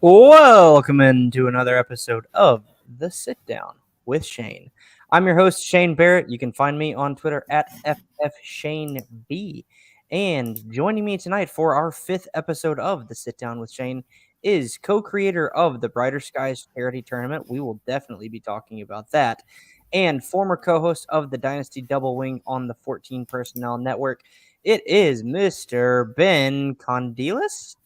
Welcome into another episode of The Sit Down with Shane. I'm your host, Shane Barrett. You can find me on Twitter at FFShaneB. And joining me tonight for our fifth episode of The Sit Down with Shane is co-creator of the Brighter Skies charity tournament. We will definitely be talking about that. And former co-host of the Dynasty Double Wing on the 14 Personnel Network. It is Mr. Ben Condelis.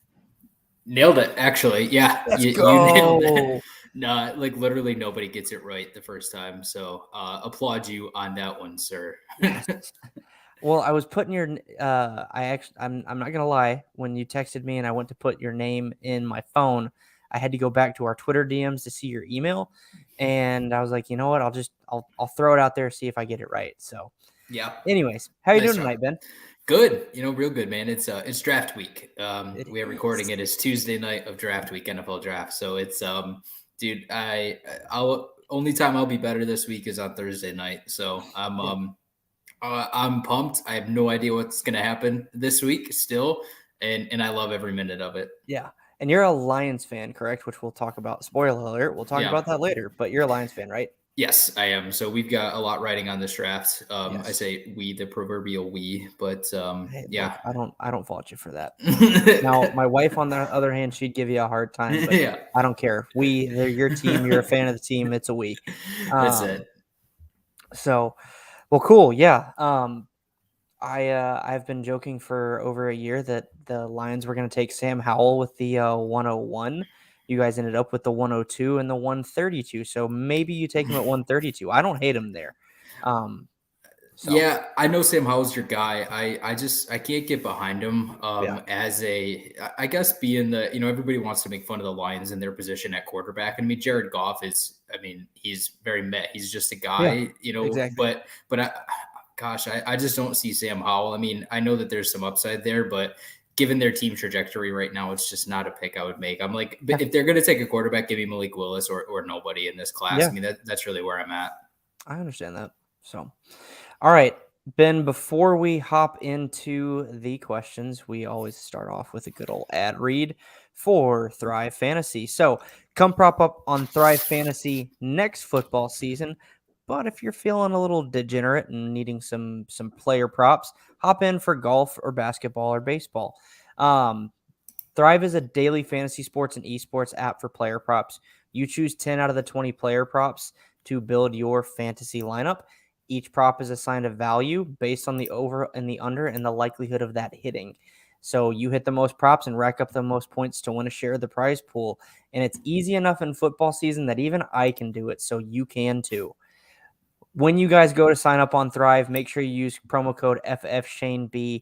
Nailed it, actually. Yeah, Let's you nailed it. No, like literally nobody gets it right the first time. So applaud you on that one, sir. Yes. Well, I was putting your I'm not gonna lie, when you texted me and I went to put your name in my phone, I had to go back to our Twitter DMs to see your email, and I was like, you know what, I'll throw it out there, see if I get it right. So Yeah. anyways, how you Nice doing try. thanite, Ben? Good. Real good, man. It's draft week. We are is. recording it as Tuesday night of draft week, NFL draft. So it's dude, I'll only time I'll be better this week is on Thursday night. So I'm pumped. I have no idea what's gonna happen this week still, and I love every minute of it. Yeah. And you're a Lions fan, correct? Which we'll talk about. Spoiler alert. We'll talk about that later. But you're a Lions fan, right? Yes, I am. So we've got a lot riding on this draft. Yes. I say we, the proverbial we, but Hey, yeah. look, I don't fault you for that. Now, my wife, on the other hand, she'd give you a hard time, but Yeah. I don't care. They're your team. You're a fan of the team. It's a we. That's it. So, well, cool. Yeah. I've been joking for over a year that the Lions were going to take Sam Howell with the 101. You guys ended up with the 102 and the 132. So maybe you take him at 132. I don't hate him there. So. Yeah, I know Sam Howell's your guy. I can't get behind him as I guess being everybody wants to make fun of the Lions in their position at quarterback. I mean, Jared Goff he's very meh. He's just a guy, exactly. but I just don't see Sam Howell. I mean, I know that there's some upside there, but given their team trajectory right now, it's just not a pick I would make. I'm like, but if they're going to take a quarterback, give me Malik Willis or nobody in this class. Yeah. I mean, that's really where I'm at. I understand that. So, all right, Ben, before we hop into the questions, we always start off with a good old ad read for Thrive Fantasy. So come prop up on Thrive Fantasy next football season. But if you're feeling a little degenerate and needing some player props, hop in for golf or basketball or baseball. Thrive is a daily fantasy sports and esports app for player props. You choose 10 out of the 20 player props to build your fantasy lineup. Each prop is assigned a value based on the over and the under and the likelihood of that hitting. So you hit the most props and rack up the most points to win a share of the prize pool. And it's easy enough in football season that even I can do it, so you can too. When you guys go to sign up on Thrive, make sure you use promo code FFShaneB,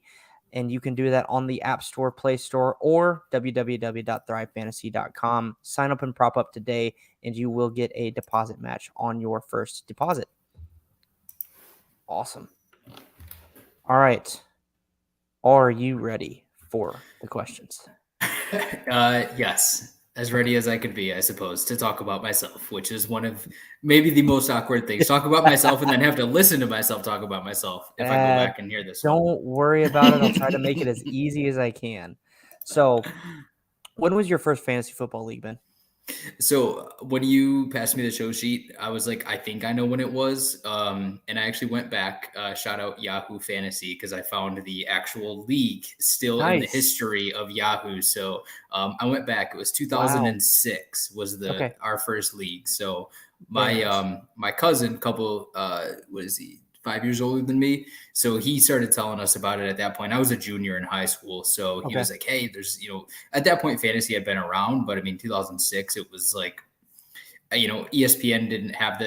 and you can do that on the App Store, Play Store, or www.thrivefantasy.com. Sign up and prop up today, and you will get a deposit match on your first deposit. Awesome. All right. Are you ready for the questions? Yes. As ready as I could be, I suppose, to talk about myself, which is one of maybe the most awkward things. Talk about myself and then have to listen to myself talk about myself if I go back and hear this. Don't worry about it. I'll try to make it as easy as I can. So, when was your first fantasy football league, Ben? So when you passed me the show sheet, I was like, I think I know when it was. And I actually went back, shout out Yahoo Fantasy, because I found the actual league still in the history of Yahoo. So I went back. It was 2006 was our first league. So my my cousin, was he 5 years older than me. So he started telling us about it at that point. I was a junior in high school. So he was like, hey, there's, at that point, fantasy had been around, but I mean, 2006, it was like, ESPN didn't have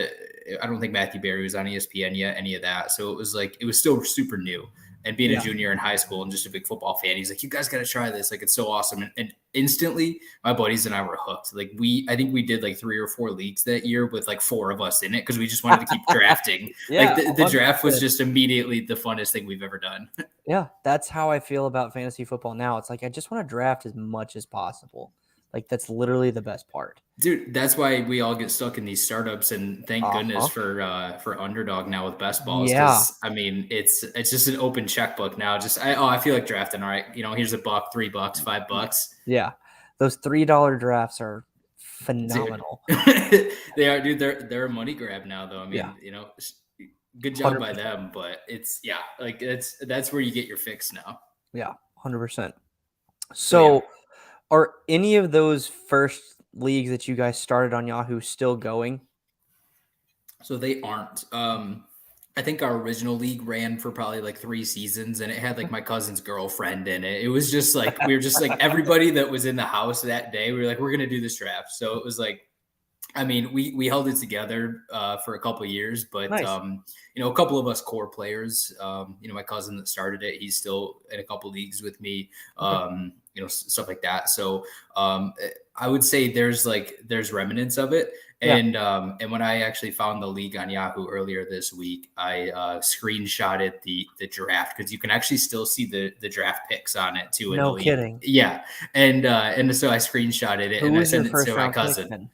I don't think Matthew Berry was on ESPN yet, any of that. So it was like, it was still super new. And being a junior in high school and just a big football fan, he's like, you guys got to try this. Like, it's so awesome. And instantly my buddies and I were hooked. Like I think we did like 3 or 4 leagues that year with like 4 of us in it, because we just wanted to keep drafting. Like the draft was just immediately the funnest thing we've ever done. Yeah, that's how I feel about fantasy football now. It's like, I just want to draft as much as possible. Like, that's literally the best part. Dude, that's why we all get stuck in these startups, and thank goodness for Underdog now with best balls. Yeah. I mean, it's just an open checkbook now. I feel like drafting. All right, here's $1, $3, $5. Yeah. Those $3 drafts are phenomenal. They are, dude. They're a money grab now, though. I mean, good job by 100%. them, but it's like that's where you get your fix now. Yeah, 100%. So, are any of those first leagues that you guys started on Yahoo still going? So they aren't. I think our original league ran for probably like 3 seasons, and it had like my cousin's girlfriend in it. It was just like we were just like everybody that was in the house that day. We were like, we're gonna do this draft. So it was like, I mean, we held it together for a couple of years, but Nice. a couple of us core players. My cousin that started it, he's still in a couple leagues with me. Stuff like that. So I would say there's remnants of it. And when I actually found the league on Yahoo earlier this week, I screenshotted the draft, because you can actually still see the draft picks on it too. No kidding. Yeah, and so I screenshotted it and I sent it to my cousin.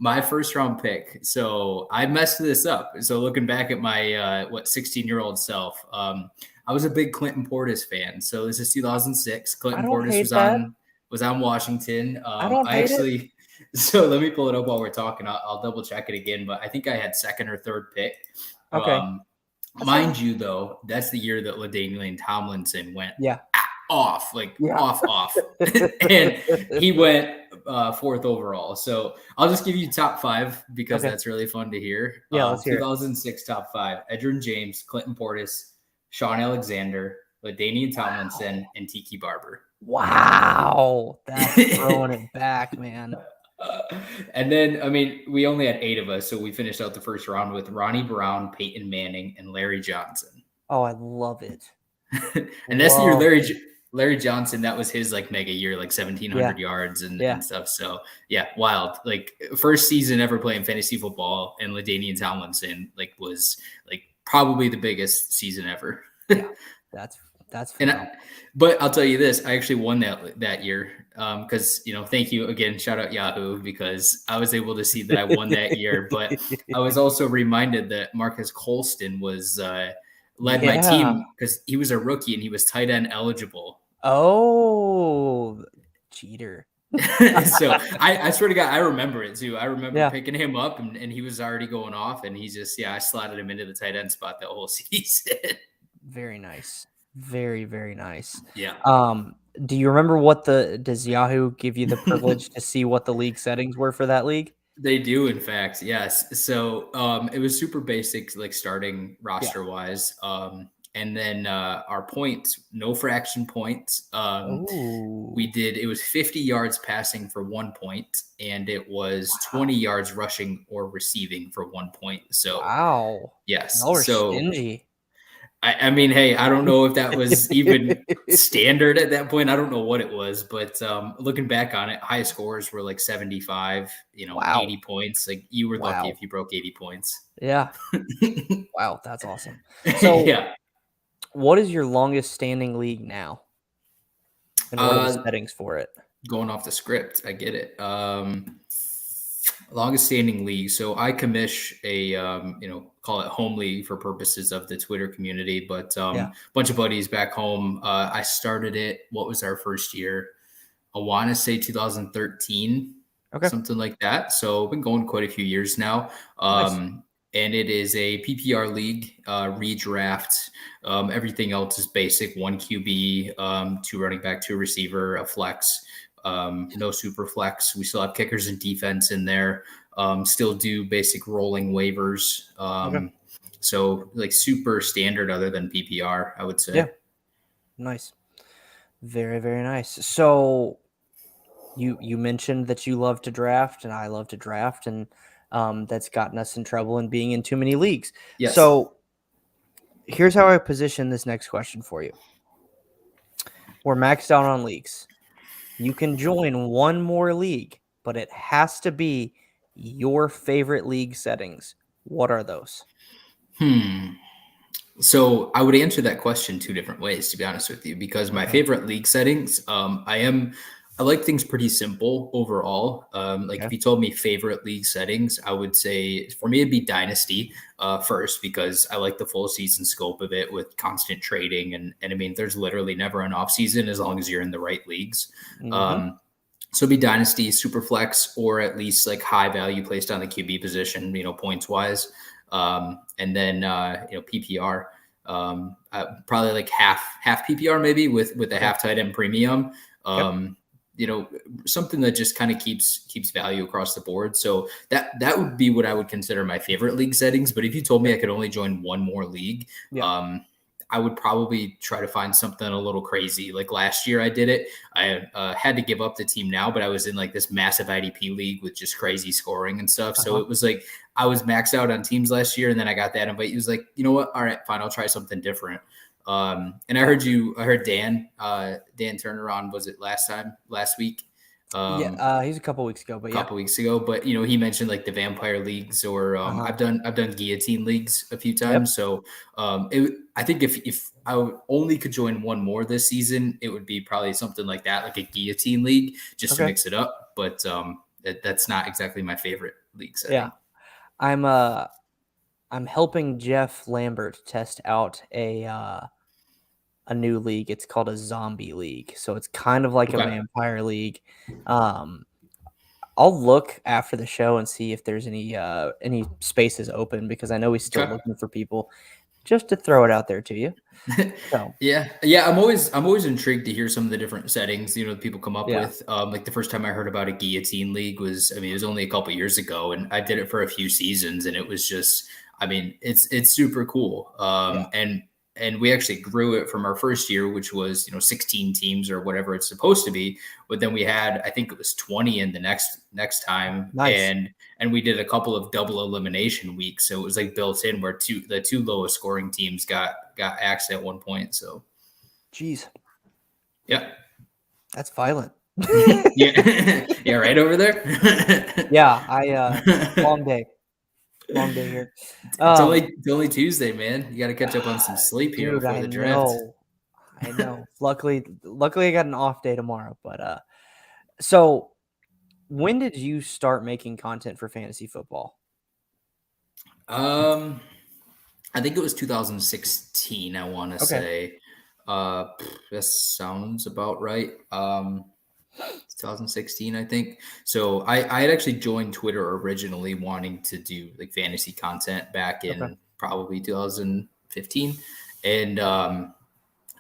My first round pick. So I messed this up. So looking back at my 16-year-old self, I was a big Clinton Portis fan. So this is 2006. Clinton Portis was on Washington. So let me pull it up while we're talking. I'll double check it again, but I think I had second or third pick. Okay. Mind you, though, that's the year that LaDainian Tomlinson went off, and he went 4th overall. So I'll just give you top 5 because that's really fun to hear. Yeah, let's hear 2006 top 5: Edgerrin James, Clinton Portis, Sean Alexander, LaDainian Tomlinson, and Tiki Barber. Wow, that's throwing it back, man. And then, I mean, we only had 8 of us, so we finished out the first round with Ronnie Brown, Peyton Manning, and Larry Johnson. Oh, I love it. And that's the year Larry Johnson, that was his like mega year, like 1,700 yards and stuff. So wild. Like first season ever playing fantasy football, and LaDainian Tomlinson was probably the biggest season ever. Yeah, that's phenomenal. But I'll tell you this, I actually won that year because thank you again, shout out Yahoo, because I was able to see that I won that year. But I was also reminded that Marcus Colston was led my team because he was a rookie and he was tight end eligible. Oh, cheater. So I swear to God, I remember it too. I remember picking him up and he was already going off, and he just I slotted him into the tight end spot that whole season. Very nice. Very, very nice. Yeah. Do you remember does Yahoo give you the privilege to see what the league settings were for that league? They do, in fact, yes. So it was super basic, like starting roster wise. And then our points, no fraction points. It was 50 yards passing for 1 point, and it was 20 yards rushing or receiving for 1 point. So wow. Yes. Y'all are stingy. I mean, hey, I don't know if that was even standard at that point. I don't know what it was, but looking back on it, high scores were like 75, 80 points. Like you were lucky if you broke 80 points. Yeah. Wow, that's awesome. So what is your longest standing league now? And what are the settings for it? Going off the script, I get it. Longest standing league. So I commish a, call it home league for purposes of the Twitter community, but bunch of buddies back home. I started it. What was our first year? I want to say 2013, something like that. So I've been going quite a few years now. Nice. And it is a PPR league, redraft. Everything else is basic: 1 QB, 2 running back, 2 receiver, a flex. No super flex. We still have kickers and defense in there. Still do basic rolling waivers. So like super standard other than PPR, I would say. Yeah. Nice. Very, very nice. So you mentioned that you love to draft, and I love to draft, and that's gotten us in trouble in being in too many leagues. Yes. So here's how I position this next question for you. We're maxed out on leagues. You can join one more league, but it has to be your favorite league settings. What are those? So I would answer that question 2 different ways, to be honest with you, because my favorite league settings, I like things pretty simple overall. If you told me favorite league settings, I would say for me, it'd be Dynasty first, because I like the full season scope of it with constant trading. And I mean, there's literally never an off season as long as you're in the right leagues. So it'd be Dynasty, Superflex, or at least like high value placed on the QB position, points wise. And then, PPR, probably like half PPR maybe with a half tight end premium. Yep. Something that just kind of keeps value across the board. So that would be what I would consider my favorite league settings. But if you told me I could only join one more league, I would probably try to find something a little crazy. Like last year I did it. I had to give up the team now, but I was in like this massive IDP league with just crazy scoring and stuff. So it was like I was maxed out on teams last year, and then I got that invite. He was like, you know what? All right, fine. I'll try something different. And I heard Dan Turner on, was it last week? He's a couple weeks ago, but weeks ago, but he mentioned like the vampire leagues, or I've done guillotine leagues a few times. So I think if I only could join one more this season, it would be probably something like that, like a guillotine league, just to mix it up. But that's not exactly my favorite league setting. Yeah, I'm helping Jeff Lambert test out a new league. It's called a zombie league. So it's kind of like a vampire league. I'll look after the show and see if there's any spaces open, because I know he's still looking for people, just to throw it out there to you. So. Yeah. I'm always intrigued to hear some of the different settings, that people come up with. Like the first time I heard about a guillotine league was only a couple years ago, and I did it for a few seasons, and it was just, it's super cool. And we actually grew it from our first year, which was, 16 teams or whatever it's supposed to be. But then we had, I think it was 20 in the next time. Nice. And we did a couple of double elimination weeks. So it was like built in where the two lowest scoring teams got axed at one point. So. Jeez. Yeah. That's violent. Yeah. Yeah. Right over there. Yeah. Long day here. It's only Tuesday, man. You got to catch up on some sleep here before the draft. I know. Luckily I got an off day tomorrow. But so when did you start making content for fantasy football? I think it was 2016. I want to say. That sounds about right. 2016, I think. So I had actually joined Twitter originally wanting to do like fantasy content back in probably 2015, and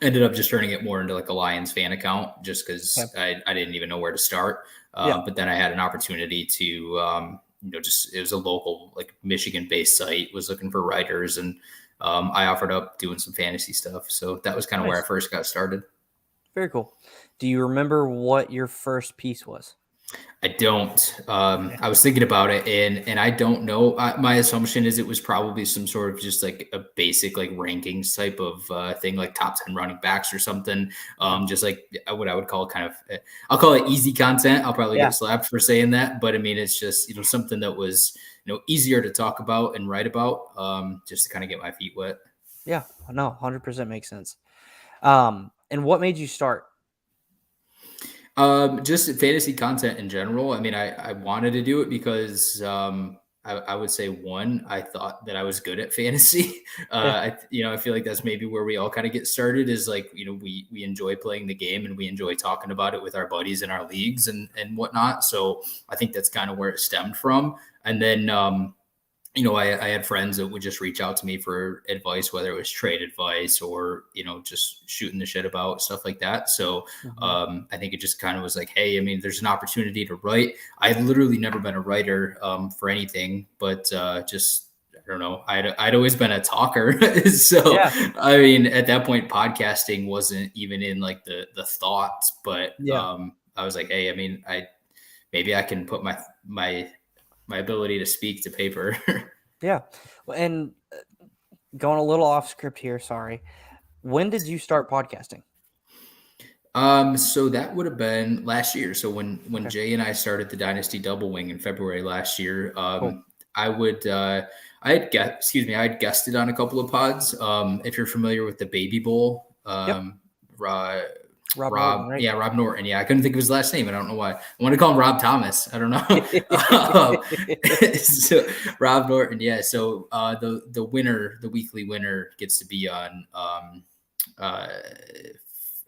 ended up just turning it more into like a Lions fan account, just because I didn't even know where to start. But then I had an opportunity to it was a local like Michigan based site, was looking for writers, and I offered up doing some fantasy stuff. So that was kind of where I first got started. Very cool. Do you remember what your first piece was? I don't. I was thinking about it, and I don't know. My assumption is it was probably some sort of just like a basic like rankings type of thing, like top 10 running backs or something. Just like what I would call kind of, I'll call it easy content. I'll probably get slapped for saying that, but it's just something that was easier to talk about and write about, just to kind of get my feet wet. Yeah, no, 100% makes sense. And what made you start? Just fantasy content in general. I wanted to do it because I would say, one, I thought that I was good at fantasy. I feel like that's maybe where we all kind of get started, is like, we enjoy playing the game and we enjoy talking about it with our buddies in our leagues and whatnot. So I think that's kind of where it stemmed from. And then, I had friends that would just reach out to me for advice, whether it was trade advice or, just shooting the shit about stuff like that. So I think it just kind of was like, hey, there's an opportunity to write. I'd literally never been a writer for anything, but just, I don't know. I'd always been a talker. So, at that point, podcasting wasn't even in like the thoughts, but I was like, hey, maybe I can put my ability to speak to paper. Yeah. And going a little off script here, sorry. When did you start podcasting? So that would have been last year. So when Jay and I started the Dynasty Double Wing in February last year, cool. I had guested on a couple of pods. If you're familiar with the Baby Bowl, Rob Norton, right? Yeah, Rob Norton. Yeah, I couldn't think of his last name. I don't know why. I want to call him Rob Thomas. I don't know. So Rob Norton. Yeah. So the winner, the weekly winner, gets to be on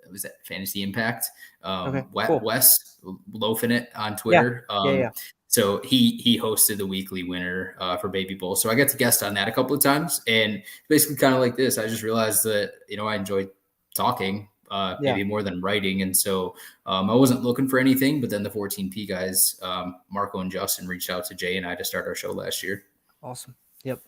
was that Fantasy Impact. Okay, cool. Wes loafing it on Yeah. Twitter. Yeah. So he hosted the weekly winner for Baby Bowl. So I got to guest on that a couple of times, and basically kind of like this. I just realized that I enjoyed talking maybe more than writing, and so I wasn't looking for anything. But then the 14P guys, Marco and Justin, reached out to Jay and I to start our show last year. Awesome. Yep.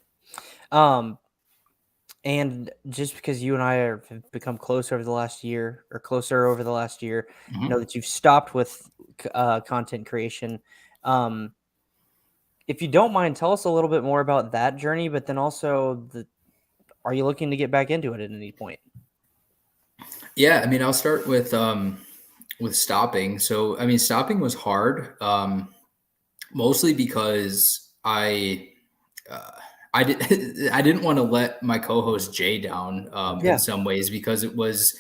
And just because you and I have become closer over the last year, know that you've stopped with content creation. If you don't mind, tell us a little bit more about that journey, but then also are you looking to get back into it at any point? Yeah, I mean, I'll start with stopping. So, I mean, stopping was hard, mostly because I didn't want to let my co-host Jay down in some ways, because it was,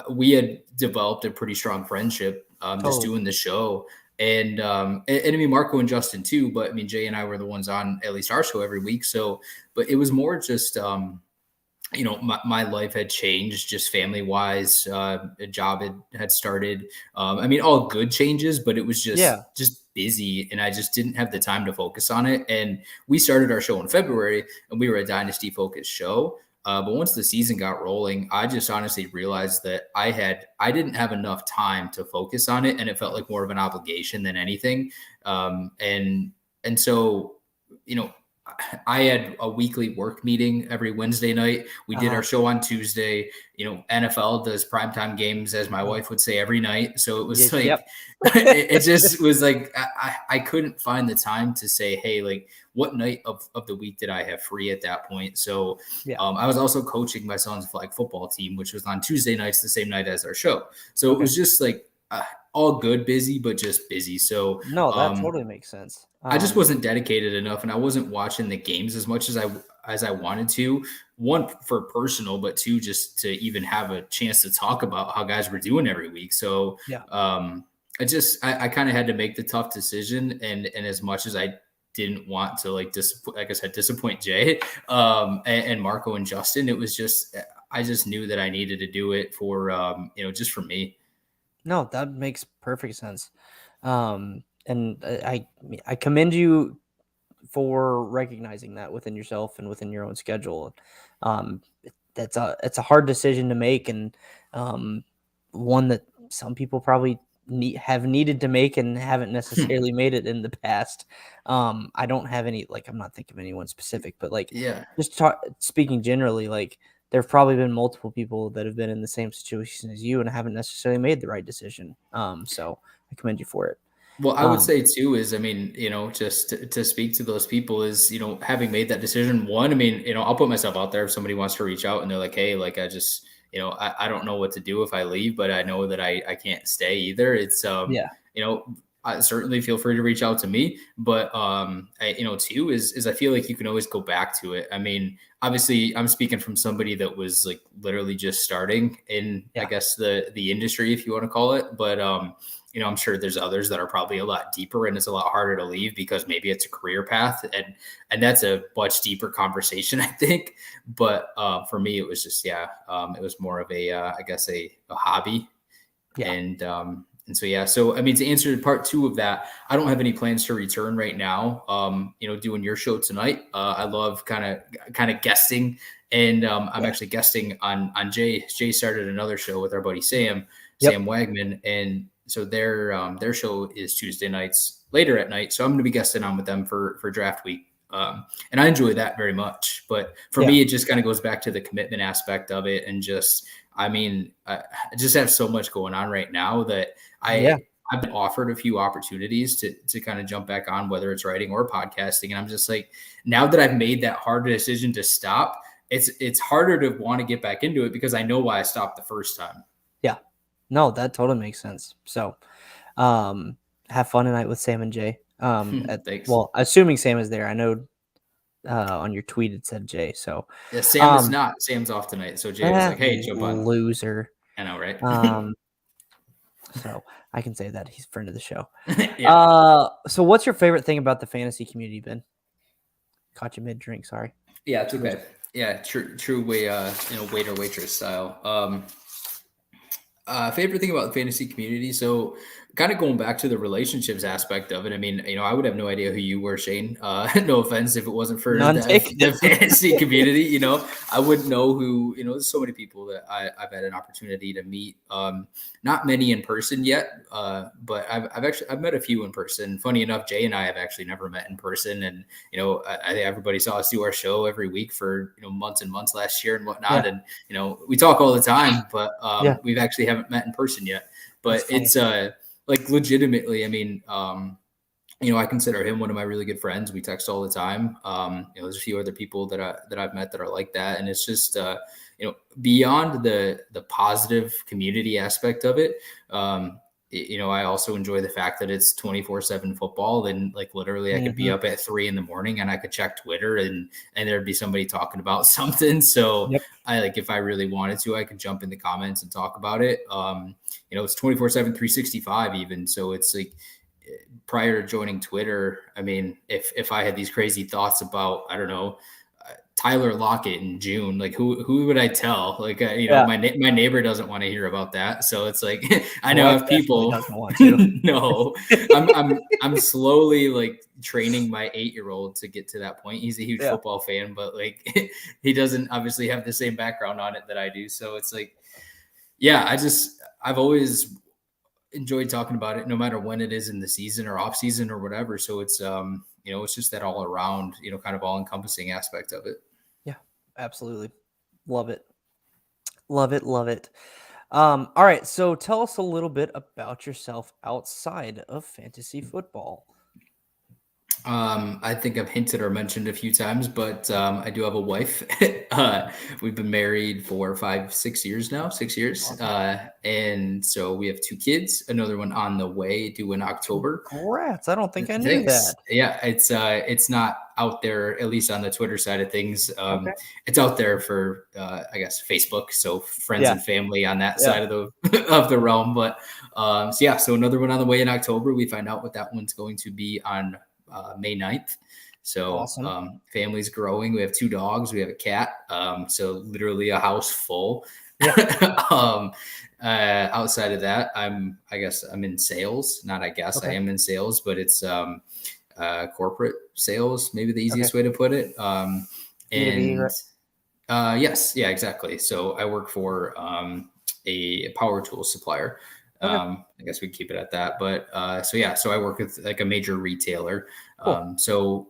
we had developed a pretty strong friendship just doing the show. And I mean, Marco and Justin too, but I mean, Jay and I were the ones on at least our show every week. So, but it was more just, my life had changed just family wise. A job had started. I mean, all good changes, but it was just busy, and I just didn't have the time to focus on it. And we started our show in February, and we were a Dynasty focused show. But once the season got rolling, I just honestly realized that I didn't have enough time to focus on it, and it felt like more of an obligation than anything. And so, I had a weekly work meeting every Wednesday night. We did our show on Tuesday. NFL does primetime games, as my wife would say, every night. So it was it just was like, I couldn't find the time to say, hey, like, what night of the week did I have free at that point? So I was also coaching my son's flag football team, which was on Tuesday nights, the same night as our show. So it was just like all good, busy, but just busy. So no, that totally makes sense. I just wasn't dedicated enough, and I wasn't watching the games as much as I wanted to. One, for personal, but two, just to even have a chance to talk about how guys were doing every week. So I kind of had to make the tough decision, and as much as I didn't want to disappoint Jay and Marco and Justin, it was just, I just knew that I needed to do it for just for me. No, that makes perfect sense. And I commend you for recognizing that within yourself and within your own schedule. It's a hard decision to make, and one that some people probably have needed to make and haven't necessarily made it in the past. I don't have any, I'm not thinking of anyone specific, but just speaking generally, there have probably been multiple people that have been in the same situation as you and haven't necessarily made the right decision. So I commend you for it. Well, I would say too is, I mean, just to speak to those people is, having made that decision, one, I mean, I'll put myself out there if somebody wants to reach out and they're like, hey, like, I just, I don't know what to do if I leave, but I know that I can't stay either. It's, I certainly feel free to reach out to me, but, too is I feel like you can always go back to it. I mean, obviously I'm speaking from somebody that was like literally just starting in, I guess the industry, if you want to call it, but, I'm sure there's others that are probably a lot deeper, and it's a lot harder to leave because maybe it's a career path, and that's a much deeper conversation, I think. But for me, it was just, it was more of I guess a hobby. And so, so, I mean, to answer part two of that, I don't have any plans to return right now. Doing your show tonight. I love kind of guesting, and I'm actually guesting on Jay. Jay started another show with our buddy Sam Wagman, and so their show is Tuesday nights later at night. So I'm going to be guesting on with them for draft week. And I enjoy that very much, but for me, it just kind of goes back to the commitment aspect of it. And just, I mean, I just have so much going on right now that I've been offered a few opportunities to kind of jump back on, whether it's writing or podcasting. And I'm just like, now that I've made that hard decision to stop, it's harder to want to get back into it because I know why I stopped the first time. Yeah. No, that totally makes sense. So, have fun tonight with Sam and Jay. Thanks. Well, assuming Sam is there, I know on your tweet it said Jay. So yeah, Sam is not. Sam's off tonight. So Jay was like, "Hey, jump on." Loser. I know, right? So I can say that he's a friend of the show. Yeah. So what's your favorite thing about the fantasy community, Ben? Caught you mid drink. Sorry. Yeah, it's okay. Yeah, true way, waiter waitress style. Favorite thing about the fantasy community. So, kind of going back to the relationships aspect of it. I mean, I would have no idea who you were, Shane. No offense if it wasn't for None taken. the fantasy community. I wouldn't know who. There's so many people that I've had an opportunity to meet. Not many in person yet, but I've met a few in person. Funny enough, Jay and I have actually never met in person, and I think everybody saw us do our show every week for months and months last year and whatnot, and we talk all the time, but we've actually haven't met in person yet. But it's like legitimately, I mean, I consider him one of my really good friends. We text all the time. There's a few other people that I've met that are like that, and it's just beyond the positive community aspect of it. I also enjoy the fact that it's 24/7 football, and like literally I could be up at 3 a.m. and I could check Twitter and there'd be somebody talking about something. So if I really wanted to, I could jump in the comments and talk about it. It's 24/7, 365 even. So it's like, prior to joining Twitter, I mean, if I had these crazy thoughts about, I don't know, Tyler Lockett in June, like who would I tell? Like, my neighbor doesn't want to hear about that. So it's like, I know if people doesn't want to. No, I'm slowly like training my 8-year-old to get to that point. He's a huge football fan, but like he doesn't obviously have the same background on it that I do. So it's like, I've always enjoyed talking about it, no matter when it is in the season or off season or whatever. So it's, it's just that all around, kind of all encompassing aspect of it. Yeah, absolutely. Love it. Love it. Love it. All right. So tell us a little bit about yourself outside of fantasy football. I think I've hinted or mentioned a few times, but I do have a wife. We've been married for 6 years now, 6 years. Awesome. And so we have 2 kids, another one on the way, due in October. Congrats. I don't think I knew that. Yeah, it's not out there, at least on the Twitter side of things. It's out there for, I guess, Facebook. So friends and family on that side of the realm. But so another one on the way in October. We find out what that one's going to be on May 9th. So awesome. Family's growing. We have 2 dogs. We have a cat. So literally a house full. Outside of that, I'm in sales. I am in sales, but it's corporate sales, maybe the easiest way to put it. Yes, yeah, exactly. So I work for a power tool supplier. I guess we keep it at that, but so I work with like a major retailer. Cool. So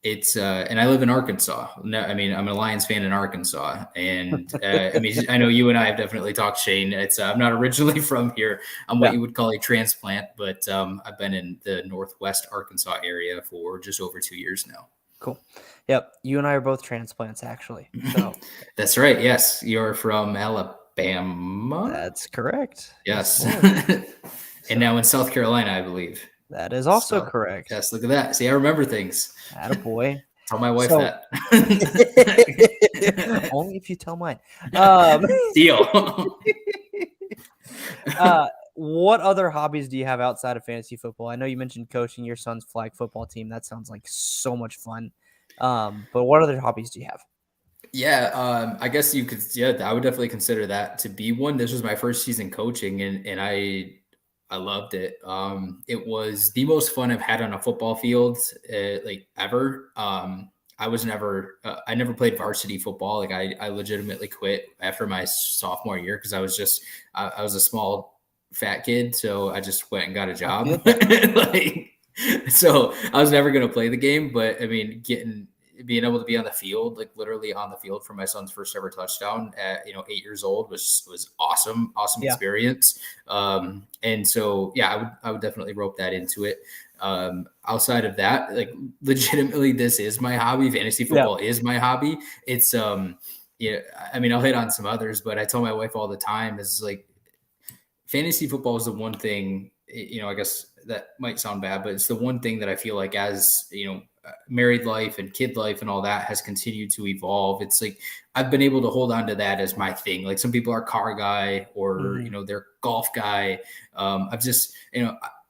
it's and I live in Arkansas. No, I mean, I'm a Lions fan in Arkansas, and I mean, I know you and I have definitely talked, Shane. It's I'm not originally from here. I'm what you would call a transplant, but I've been in the Northwest Arkansas area for just over 2 years now. Cool. Yep, you and I are both transplants, actually. So that's right. Yes, you're from Alabama. That's correct. Yes. And now in South Carolina, I believe. That is also correct. Yes, look at that. See, I remember things. Attaboy. Tell my wife that. Only if you tell mine. Deal. What other hobbies do you have outside of fantasy football? I know you mentioned coaching your son's flag football team. That sounds like so much fun. But what other hobbies do you have? Yeah, I guess you could. Yeah, I would definitely consider that to be one. This was my first season coaching, and I loved it. It was the most fun I've had on a football field, like ever. I never played varsity football. Like I legitimately quit after my sophomore year because I was a small fat kid, so I just went and got a job. So I was never going to play the game, but I mean, being able to be on the field, like literally on the field for my son's first ever touchdown at 8 years old was awesome experience. And so I would definitely rope that into it. Outside of that, like legitimately, this is my hobby. Fantasy football is my hobby. It's I mean, I'll hit on some others, but I tell my wife all the time is like fantasy football is the one thing, I guess that might sound bad, but it's the one thing that I feel like as married life and kid life and all that has continued to evolve. It's like I've been able to hold on to that as my thing. Like some people are car guy or they're golf guy. I've just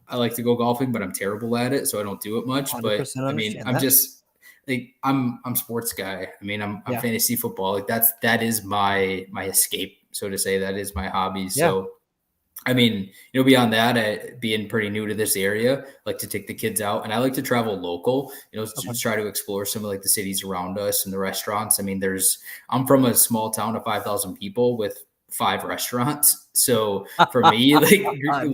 I like to go golfing, but I'm terrible at it, so I don't do it much. But I mean, I'm just like I'm sports guy. I mean, I'm fantasy football. Like that is my escape, so to say. That is my hobby. So I mean, beyond that, being pretty new to this area, like to take the kids out, and I like to travel local. Okay. To try to explore some of like the cities around us and the restaurants. I mean, I'm from a small town of 5,000 people with 5 restaurants, so for me, like,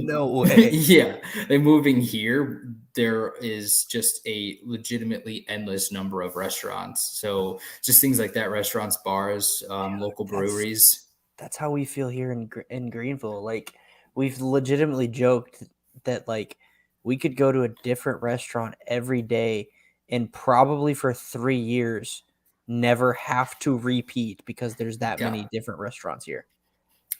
No way. yeah, like moving here, there is just a legitimately endless number of restaurants. So just things like that, restaurants, bars, local breweries. That's how we feel here in Greenville. Like we've legitimately joked that like we could go to a different restaurant every day and probably for 3 years never have to repeat because there's that Yeah. many different restaurants here.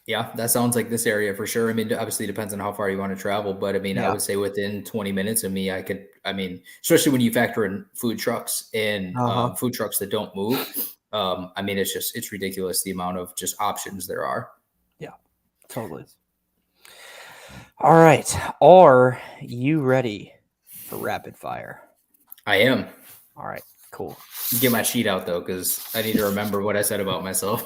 Yeah, that sounds like this area for sure. I mean, obviously it depends on how far you want to travel, but I mean, I Yeah. would say within 20 minutes of me, I mean, especially when you factor in food trucks and Uh-huh. food trucks that don't move. I mean, it's ridiculous the amount of just options there are. Yeah. Totally. All right. Are you ready for rapid fire? I am. All right. Cool. Get my sheet out though, because I need to remember what I said about myself.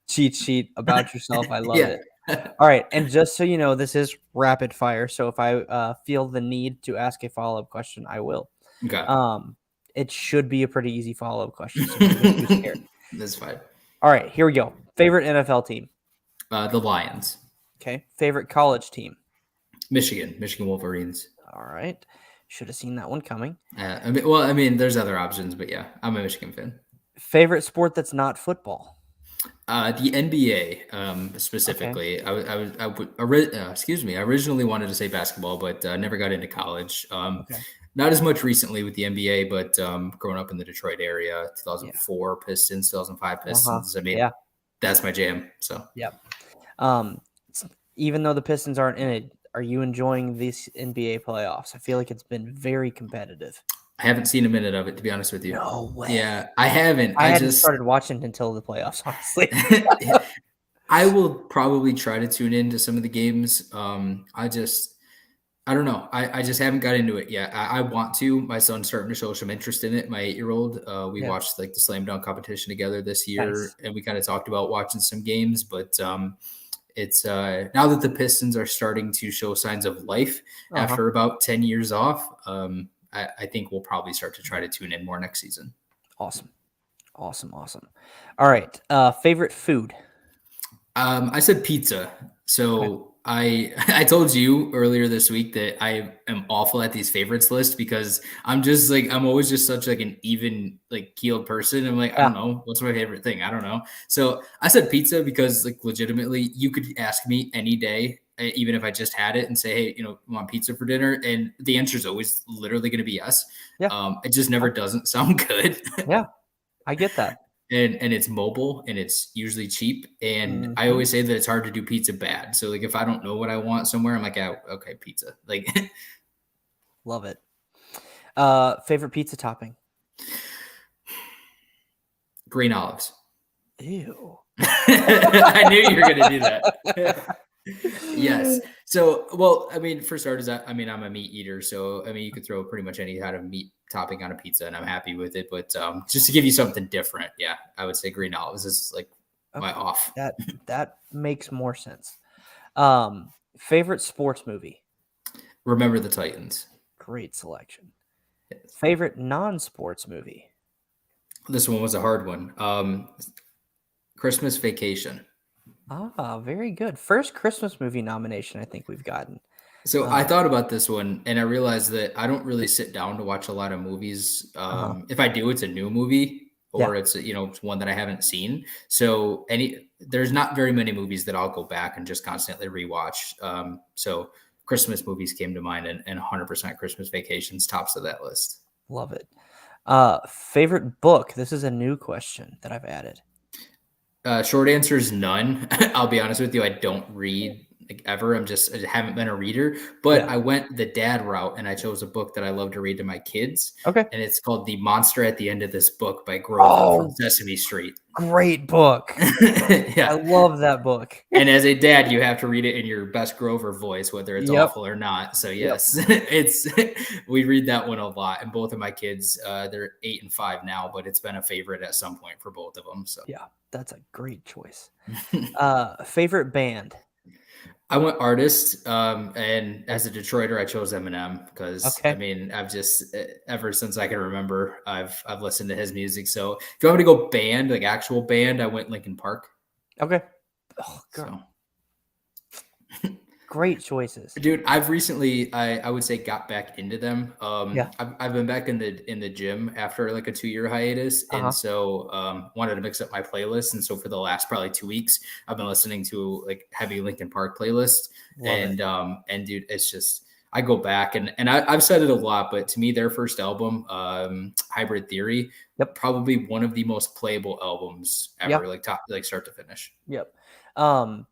Cheat sheet about yourself. I love Yeah. it. All right. And just so you know, this is rapid fire. So if I feel the need to ask a follow-up question, I will. Okay. It should be a pretty easy follow-up question. So don't get too scared. That's fine. All right. Here we go. Favorite NFL team? The Lions. Okay. Favorite college team? Michigan Wolverines. All right. Should have seen that one coming. I mean, there's other options, but yeah, I'm a Michigan fan. Favorite sport that's not football? The NBA, Okay. specifically. I originally wanted to say basketball, but never got into college. Okay. Not as much recently with the NBA, but growing up in the Detroit area, Yeah. 2004 Pistons, 2005 Pistons. I mean, Yeah. that's my jam. So Yep. Even though the Pistons aren't in it, are you enjoying these NBA playoffs? I feel like it's been very competitive. I haven't seen a minute of it, to be honest with you. No way. Yeah, I haven't. I hadn't started watching until the playoffs, honestly. I will probably try to tune into some of the games. I don't know. I just haven't got into it yet. I want to. My son's starting to show some interest in it. My 8-year-old. We Yeah. watched like the slam dunk competition together this year, Nice. and we kind of talked about watching some games. But it's now that the Pistons are starting to show signs of life after about 10 years off. I think we'll probably start to try to tune in more next season. Awesome. All right. Favorite food? I said pizza. So I told you earlier this week that I am awful at these favorites list because I'm always just such like an even like keeled person. I'm like, I don't know, what's my favorite thing? I don't know. So I said pizza because like legitimately you could ask me any day, even if I just had it and say, hey, want pizza for dinner? And the answer is always literally going to be yes. Yeah. It just never doesn't sound good. Yeah. I get that. And it's mobile and it's usually cheap. And I always say that it's hard to do pizza bad. So like if I don't know what I want somewhere, I'm like, oh, okay, pizza. Like Love it. Favorite pizza topping? green olives. Ew. I knew you were gonna do that. Yes. So, well, I mean, for starters, I'm a meat eater, so I mean, you could throw pretty much any kind of meat topping on a pizza, and I'm happy with it. But just to give you something different, yeah, I would say green olives is like my off. That makes more sense. Favorite sports movie? Remember the Titans. Great selection. Yes. Favorite non-sports movie? This one was a hard one. Christmas Vacation. Very good. First Christmas movie nomination I think we've gotten. So I thought about this one and I realized that I don't really sit down to watch a lot of movies. If I do, it's a new movie or it's one that I haven't seen. So there's not very many movies that I'll go back and just constantly rewatch. So Christmas movies came to mind and 100% Christmas Vacations tops of that list. Love it. Favorite book? This is a new question that I've added. Short answer is none. I'll be honest with you. I don't read like ever. I haven't been a reader, but I went the dad route and I chose a book that I love to read to my kids. Okay. And it's called The Monster at the End of This Book by Grover from Sesame Street. Great book. Yeah. I love that book. And as a dad, you have to read it in your best Grover voice, whether it's awful or not. So yes, we read that one a lot. And both of my kids, they're 8 and 5 now, but it's been a favorite at some point for both of them. So yeah, that's a great choice. Favorite band? I went artist, and as a Detroiter, I chose Eminem because I Okay. mean I've just ever since I can remember I've listened to his music. So if you want me to go band, like actual band, I went Linkin Park. Okay. Oh, So great choices. dude, I've recently I would say got back into them. Yeah. I've been back in the gym after like a 2 year hiatus, and Uh-huh. so wanted to mix up my playlist. And so for the last probably 2 weeks, I've been listening to like heavy Linkin Park playlist. Love it. And dude, it's just I go back and I've said it a lot, but to me, their first album, Hybrid Theory, Yep. probably one of the most playable albums Yeah. ever, like top like start to finish. Yep. Um,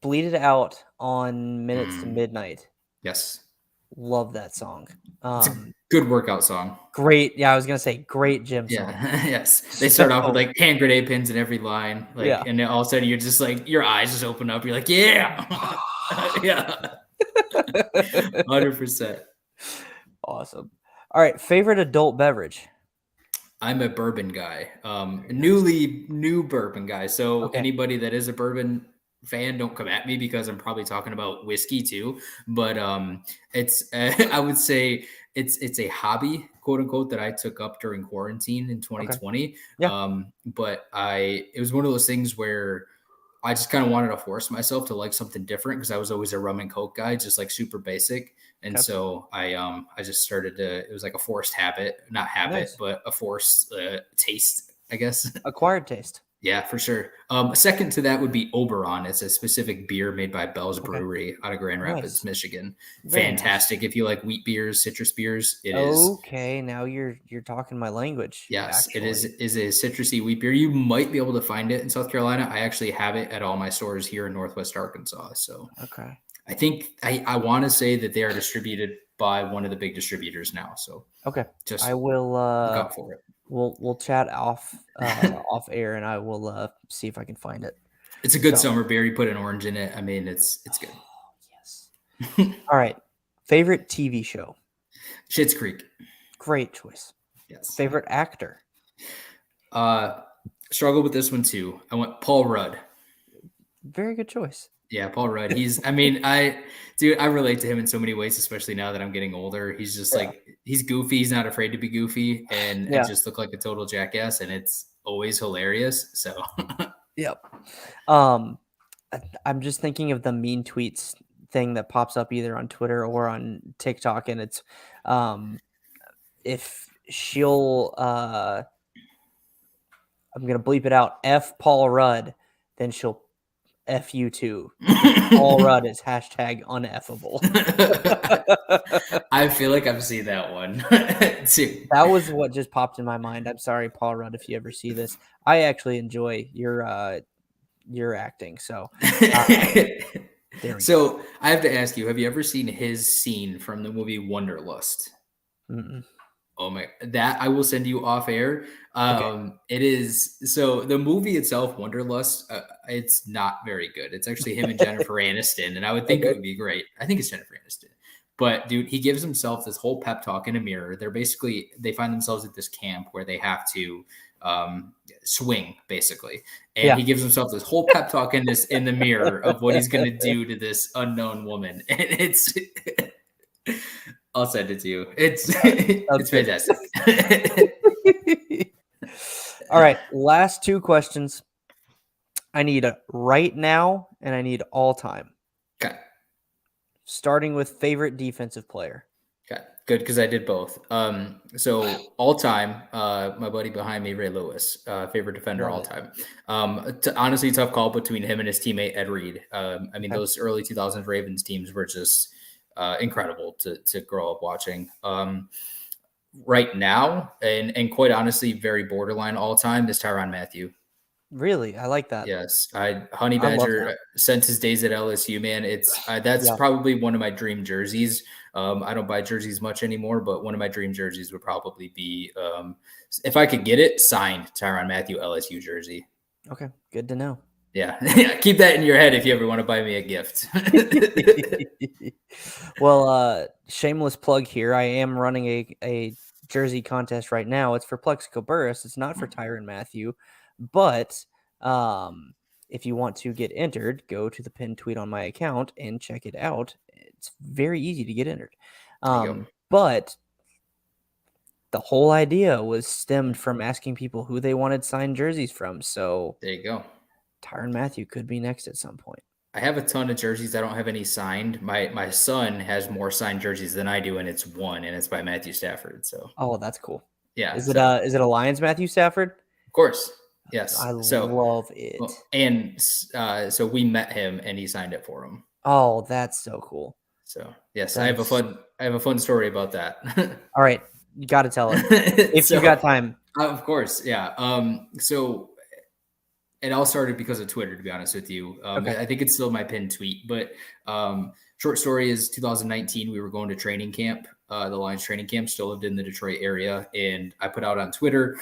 Bleed It Out on Minutes to Mm, Midnight. yes, Love that song. it's a good workout song. Great. Yeah, I was gonna say great gym Yeah, song. yes. They start off with So like hand grenade pins in every line, like, yeah. and then all of a sudden you're just like your eyes just open up. You're like, yeah, yeah, 100%. Awesome. All right. Favorite adult beverage. I'm a bourbon guy, Very nice. new bourbon guy. So Okay. anybody that is a bourbon fan, don't come at me because I'm probably talking about whiskey too. But it's I would say it's a hobby, quote unquote, that I took up during quarantine in Okay. 2020. Yeah. But it was one of those things where I just kind of wanted to force myself to like something different because I was always a rum and coke guy, just like super basic. And Okay. so I just started to, it was like a forced habit, not habit, Nice. but a forced taste, I guess. Acquired taste. Yeah, for sure. Second to that would be Oberon. It's a specific beer made by Bell's Okay. Brewery out of Grand Rapids, Nice. Michigan. Very nice. Fantastic. If you like wheat beers, citrus beers, it is. Okay, now you're talking my language, Yes, it actually. is a citrusy wheat beer. You might be able to find it in South Carolina. I actually have it at all my stores here in Northwest Arkansas. So Okay. I think I want to say that they are distributed by one of the big distributors now. So Okay. I just will look out for it. we'll chat off air and I will see if I can find it. It's a good So, summer beer. You put an orange in it. I mean, it's good. yes. All right. Favorite TV show. Schitt's Creek. Great choice. Yes. Favorite actor. Uh, struggled with this one too. I went Paul Rudd. Very good choice. Yeah, Paul Rudd. I mean, I relate to him in so many ways, especially now that I'm getting older. He's just Yeah. like, he's goofy. He's not afraid to be goofy and Yeah. just look like a total jackass. And it's always hilarious. So, Yep. I'm just thinking of the mean tweets thing that pops up either on Twitter or on TikTok, and it's if she'll I'm gonna bleep it out, F Paul Rudd, then she'll F you too. Paul Rudd is hashtag uneffable. I feel like I've seen that one too. That was what just popped in my mind. I'm sorry, Paul Rudd, if you ever see this. I actually enjoy your acting. So there we go. So I have to ask you, have you ever seen his scene from the movie Wanderlust? Mm-mm. Oh my, that I will send you off air. Okay. It is so the movie itself, Wanderlust, it's not very good. It's actually him and Jennifer Aniston, and I would think it Okay. would be great. I think it's Jennifer Aniston, but dude, he gives himself this whole pep talk in a mirror. They find themselves at this camp where they have to swing basically, and Yeah. he gives himself this whole pep talk in the mirror of what he's going to do to this unknown woman, and it's. I'll send it to you. It's it's good. fantastic. All right. Last two questions. I need a right now and I need all time. Okay. Starting with favorite defensive player. Okay. Good because I did both. So all time, my buddy behind me, Ray Lewis, favorite defender Love all it. time. Honestly, tough call between him and his teammate Ed Reed. I mean, Okay. those early 2000s Ravens teams were just incredible to grow up watching. Right now, and quite honestly, very borderline all time is Tyrann Mathieu. Really? I like that. Yes, Honey I love Badger that. since his days at LSU, man. It's that's Yeah. probably one of my dream jerseys. I don't buy jerseys much anymore, but one of my dream jerseys would probably be if I could get it signed Tyrann Mathieu LSU jersey. Okay. Good to know. Yeah, yeah. Keep that in your head if you ever want to buy me a gift. Well, shameless plug here. I am running a jersey contest right now. It's for Plexico Burris. It's not for Tyrann Mathieu, but if you want to get entered, go to the pinned tweet on my account and check it out. It's very easy to get entered. There you go. But the whole idea was stemmed from asking people who they wanted signed jerseys from. So There you go. Tyrann Mathieu could be next at some point. I have a ton of jerseys. I don't have any signed. My son has more signed jerseys than I do, and it's one, and it's by Matthew Stafford. So Oh, that's cool. yeah, Is it a Lions Matthew Stafford? Of course, yes. I So love it. and so we met him, and he signed it for him. Oh, that's so cool. So yes, I have a fun story about that. All right, you got to tell it if you got time. Of course, yeah. So it all started because of Twitter, to be honest with you. Okay. I think it's still my pinned tweet, but short story is 2019, we were going to training camp. The Lions training camp, still lived in the Detroit area. And I put out on Twitter,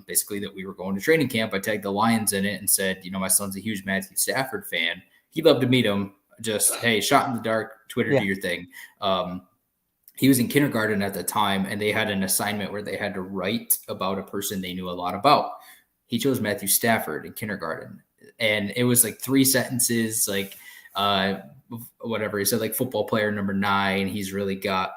basically that we were going to training camp. I tagged the Lions in it and said, my son's a huge Matthew Stafford fan. He'd love to meet him. Just, hey, shot in the dark, Twitter, do your thing. He was in kindergarten at the time, and they had an assignment where they had to write about a person they knew a lot about. He chose Matthew Stafford in kindergarten, and it was like 3 sentences, like whatever. He said like football player number 9. He's really good,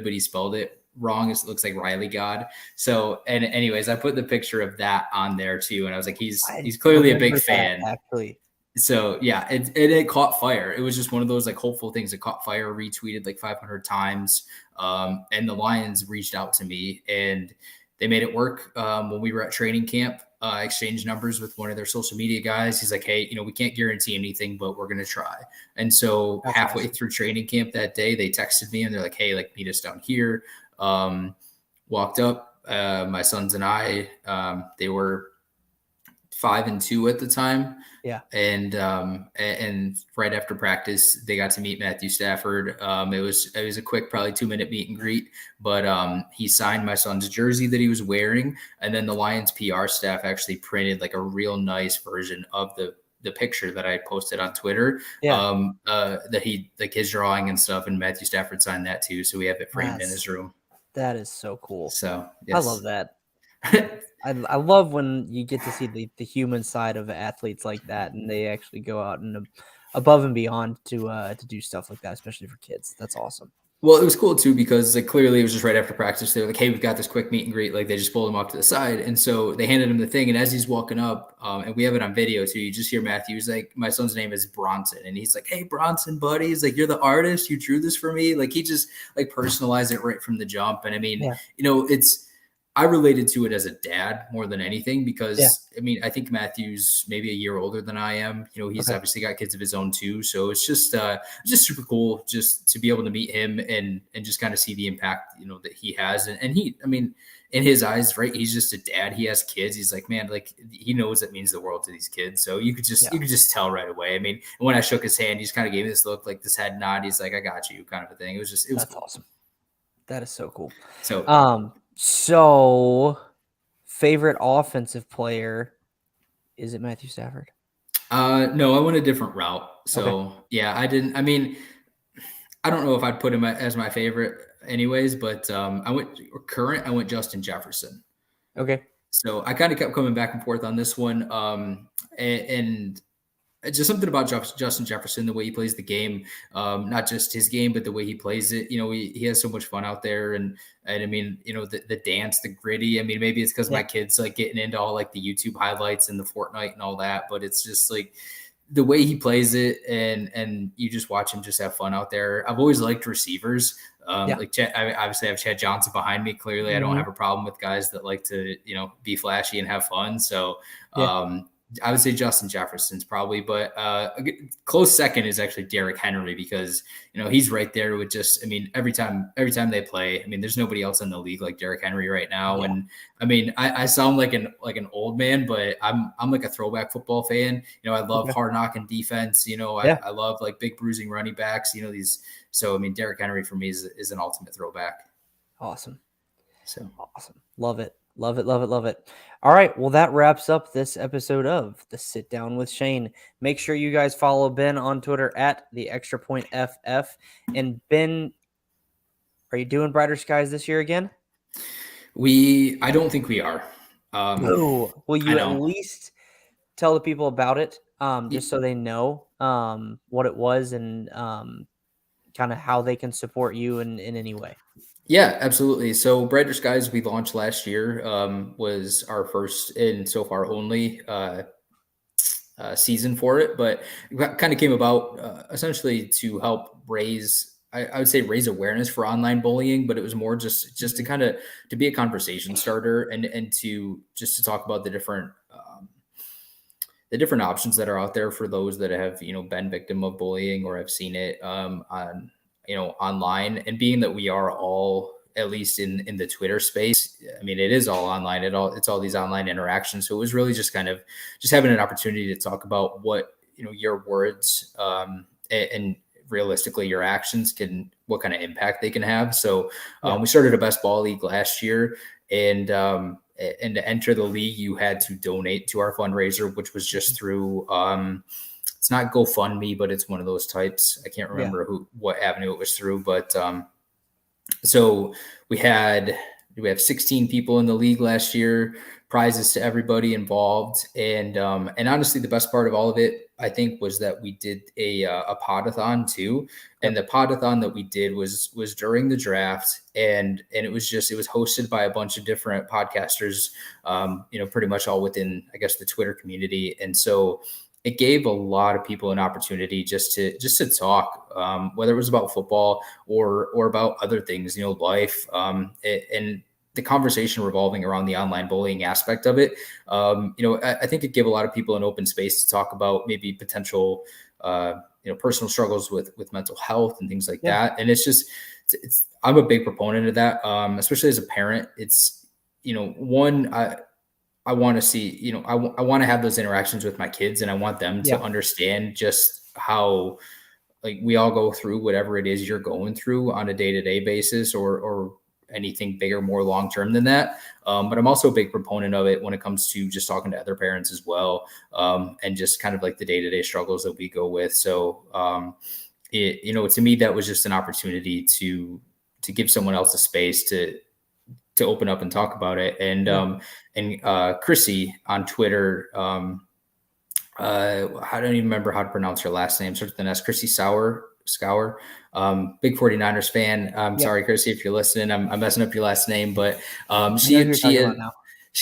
but he spelled it wrong. It looks like Riley God. So, and anyways, I put the picture of that on there too, and I was like, he's clearly a big fan. Actually. So yeah, it caught fire. It was just one of those like hopeful things that caught fire, retweeted like 500 times. And the Lions reached out to me, and they made it work. When we were at training camp, I exchanged numbers with one of their social media guys. He's like, hey, we can't guarantee anything, but we're going to try. And so that's halfway awesome. Through training camp that day, they texted me and they're like, hey, like meet us down here. Walked up, my sons and I, they were 5 and 2 at the time. Yeah. And right after practice, they got to meet Matthew Stafford. It was a quick, probably 2-minute meet and greet, but he signed my son's jersey that he was wearing. And then the Lions PR staff actually printed like a real nice version of the picture that I posted on Twitter. Yeah. That he, like his drawing and stuff, and Matthew Stafford signed that too. So we have it framed in his room. That is so cool. So yes. I love that. I love when you get to see the human side of athletes like that, and they actually go out and above and beyond to do stuff like that, especially for kids. That's awesome. Well, it was cool too because like clearly it was just right after practice. They were like, "Hey, we've got this quick meet and greet." Like they just pulled him off to the side, and so they handed him the thing. And as he's walking up, and we have it on video too, you just hear Matthew's like, "My son's name is Bronson," and he's like, "Hey, Bronson, buddy," he's like, "You're the artist. You drew this for me." Like he just like personalized it right from the jump. And I mean, I related to it as a dad more than anything because I mean, I think Matthew's maybe a year older than I am. He's obviously got kids of his own too. So it's just super cool just to be able to meet him and just kind of see the impact, that he has. And he, I mean, in his eyes, right, he's just a dad. He has kids. He's like, man, like he knows it means the world to these kids. So you could just tell right away. I mean, when I shook his hand, he just kind of gave me this look, like this head nod. He's like, I got you, kind of a thing. It was That's cool. Awesome. That is so cool. So, favorite offensive player, is it Matthew Stafford? No, I went a different route. So yeah, I don't know if I'd put him as my favorite anyways, but I went Justin Jefferson. Okay. So I kind of kept coming back and forth on this one. And just something about Justin Jefferson, the way he plays the game, not just his game, but the way he plays it. He has so much fun out there, and I mean, the dance, the gritty. I mean, maybe it's because my kids like getting into all like the YouTube highlights and the Fortnite and all that, but it's just like the way he plays it, and you just watch him just have fun out there. I've always liked receivers. Like obviously I have Chad Johnson behind me. Clearly, I don't have a problem with guys that like to be flashy and have fun. So. I would say Justin Jefferson's probably, but a close second is actually Derrick Henry because he's right there with just. I mean, every time they play, I mean, there's nobody else in the league like Derrick Henry right now. Yeah. And I mean, I sound like an old man, but I'm like a throwback football fan. I love hard knocking defense. I love like big bruising running backs. These. So I mean, Derrick Henry for me is an ultimate throwback. Awesome. So awesome. Love it. Love it, love it, love it. All right, well, that wraps up this episode of The Sit Down with Shane. Make sure you guys follow Ben on Twitter at the Extra Point FF. And Ben, are you doing Brighter Skies this year again? I don't think we are. Will you at least tell the people about it, just so they know what it was and kind of how they can support you in any way? Yeah, absolutely. So Brighter Skies we launched last year, was our first and so far only season for it, but it kind of came about essentially to help raise, I would say, raise awareness for online bullying, but it was more just to kind of to be a conversation starter and to just to talk about the different options that are out there for those that have been victim of bullying or have seen it on online. And being that we are all, at least in the Twitter space, I mean, it is all online. It's all these online interactions. So it was really just kind of just having an opportunity to talk about what your words and realistically your actions can, what kind of impact they can have. So we started a best ball league last year, and to enter the league, you had to donate to our fundraiser, which was just through it's not GoFundMe, but it's one of those types. I can't remember what avenue it was through, but so we have 16 people in the league last year, prizes to everybody involved, and honestly, the best part of all of it, I think, was that we did a podathon too. And the podathon that we did was during the draft, and it was hosted by a bunch of different podcasters, pretty much all within, I guess, the Twitter community. And so it gave a lot of people an opportunity just to talk, whether it was about football or about other things, life, and the conversation revolving around the online bullying aspect of it. I think it gave a lot of people an open space to talk about maybe potential, personal struggles with mental health and things like that. And I'm a big proponent of that, especially as a parent. It's, I want to see, I want to have those interactions with my kids, and I want them to understand just how, like, we all go through whatever it is you're going through on a day-to-day basis, or anything bigger, more long-term than that. But I'm also a big proponent of it when it comes to just talking to other parents as well. And just kind of like the day-to-day struggles that we go with. So, to me, that was just an opportunity to give someone else a space to open up and talk about it. And Chrissy on Twitter, I don't even remember how to pronounce her last name. Starts with an S. Chrissy Scour, big 49ers fan. I'm sorry, Chrissy, if you're listening. I'm messing up your last name, but she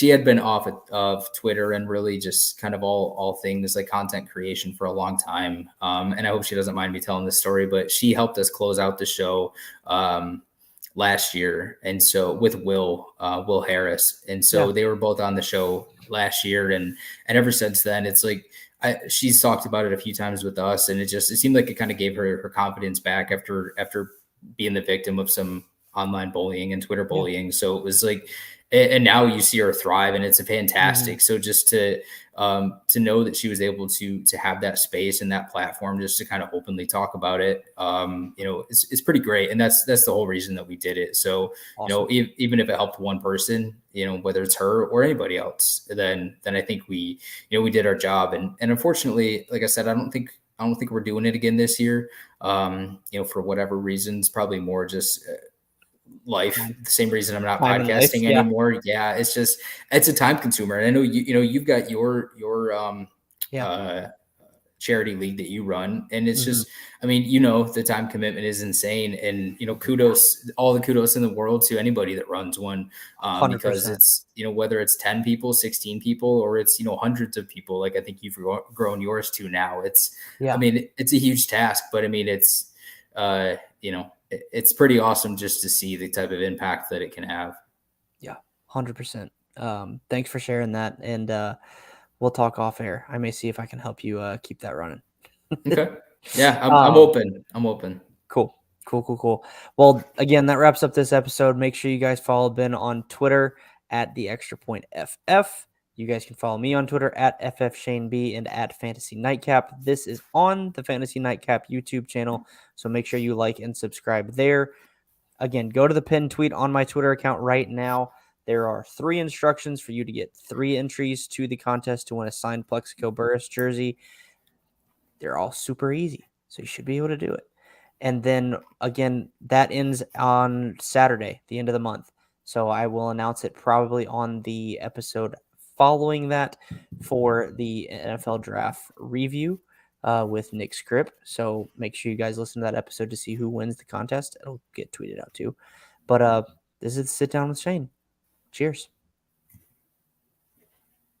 had been off of Twitter and really just kind of all things like content creation for a long time. And I hope she doesn't mind me telling this story, but she helped us close out the show last year. And so with Will Harris. And so they were both on the show last year. And ever since then, it's like, she's talked about it a few times with us. And it seemed like it kind of gave her confidence back after being the victim of some online bullying and Twitter bullying. So it was like, and now you see her thrive, and it's a fantastic. So just to know that she was able to have that space and that platform just to kind of openly talk about it, it's pretty great. And that's the whole reason that we did it. So, even if it helped one person, whether it's her or anybody else, then I think we did our job. And unfortunately, like I said, I don't think we're doing it again this year. For whatever reasons, probably more just life, the same reason I'm not podcasting anymore. It's a time consumer. And I know you've got your charity league that you run, and it's just, I mean, the time commitment is insane. And all the kudos in the world to anybody that runs one, because it's, whether it's 10 people, 16 people, or it's hundreds of people, like I think you've grown yours to now. I mean, it's a huge task, but I mean, it's it's pretty awesome just to see the type of impact that it can have. 100%. Thanks for sharing that. And we'll talk off air. I may see if I can help you keep that running. Okay. Yeah, I'm open. I'm open. Cool. Well, again, that wraps up this episode. Make sure you guys follow Ben on Twitter at the Extra Point FF. You guys can follow me on Twitter at FFShaneB and at Fantasy Nightcap. This is on the Fantasy Nightcap YouTube channel, so make sure you like and subscribe there. Again, go to the pinned tweet on my Twitter account right now. There are 3 instructions for you to get 3 entries to the contest to win a signed Plexico Burris jersey. They're all super easy, so you should be able to do it. And then, again, that ends on Saturday, the end of the month. So I will announce it probably on the episode following that for the NFL draft review with Nick Scripp. So make sure you guys listen to that episode to see who wins the contest. It'll get tweeted out too. But this is Sit Down with Shane. Cheers.